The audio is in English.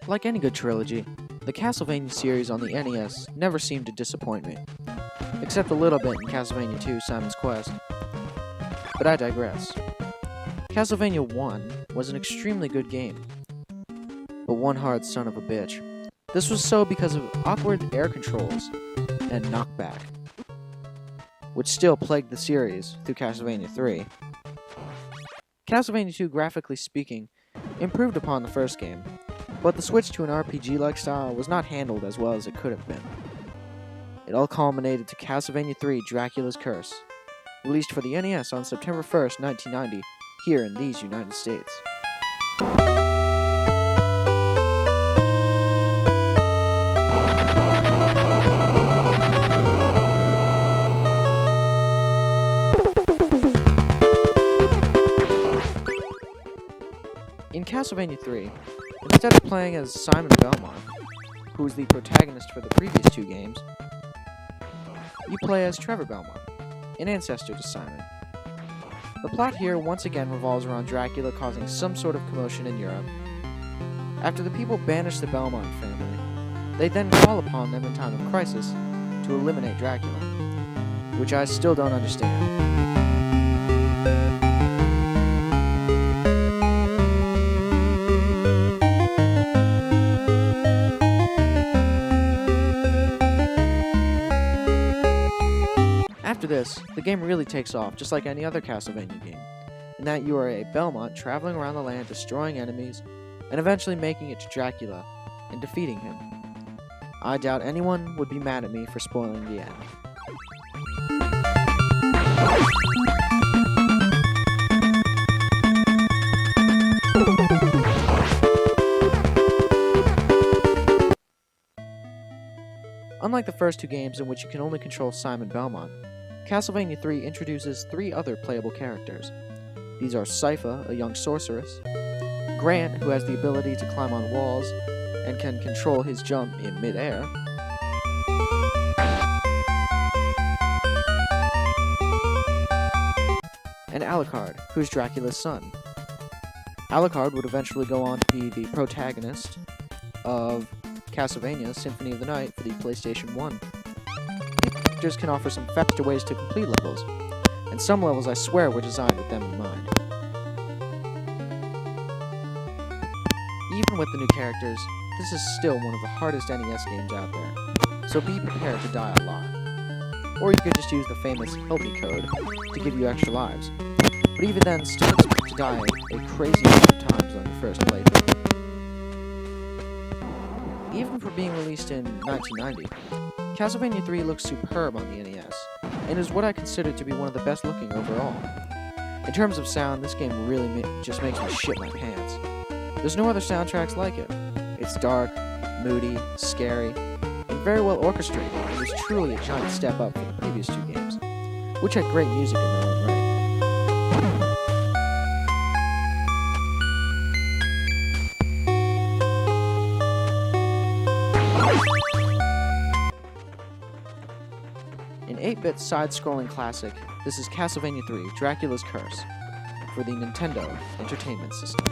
Like any good trilogy, the Castlevania series on the NES never seemed to disappoint me, except a little bit in Castlevania 2 Simon's Quest. But I digress. Castlevania 1 was an extremely good game, but one hard son of a bitch. This was so because of awkward air controls and knockback, which still plagued the series through Castlevania 3. Castlevania 2, graphically speaking, improved upon the first game, but the switch to an RPG-like style was not handled as well as it could have been. It all culminated to Castlevania 3 Dracula's Curse, released for the NES on September 1st, 1990, here in these United States. In Castlevania 3, instead of playing as Simon Belmont, who was the protagonist for the previous two games, you play as Trevor Belmont, an ancestor to Simon. The plot here once again revolves around Dracula causing some sort of commotion in Europe. After the people banish the Belmont family, they then call upon them in time of crisis to eliminate Dracula, which I still don't understand. After this, the game really takes off, just like any other Castlevania game, in that you are a Belmont traveling around the land destroying enemies, and eventually making it to Dracula and defeating him. I doubt anyone would be mad at me for spoiling the end. Unlike the first two games in which you can only control Simon Belmont, Castlevania 3 introduces three other playable characters. These are Sypha, a young sorceress, Grant, who has the ability to climb on walls and can control his jump in mid-air, and Alucard, who is Dracula's son. Alucard would eventually go on to be the protagonist of Castlevania Symphony of the Night for the PlayStation 1. Characters can offer some faster ways to complete levels, and some levels I swear were designed with them in mind. Even with the new characters, this is still one of the hardest NES games out there, so be prepared to die a lot. Or you could just use the famous help me code to give you extra lives, but even then still expect to die a crazy number of times on your first playthrough. Even for being released in 1990, Castlevania 3 looks superb on the NES, and is what I consider to be one of the best looking overall. In terms of sound, this game really just makes me shit my pants. There's no other soundtracks like it. It's dark, moody, scary, and very well orchestrated, and is truly a giant step up from the previous two games, which had great music in their own right. An 8-bit side-scrolling classic, this is Castlevania 3 Dracula's Curse for the Nintendo Entertainment System.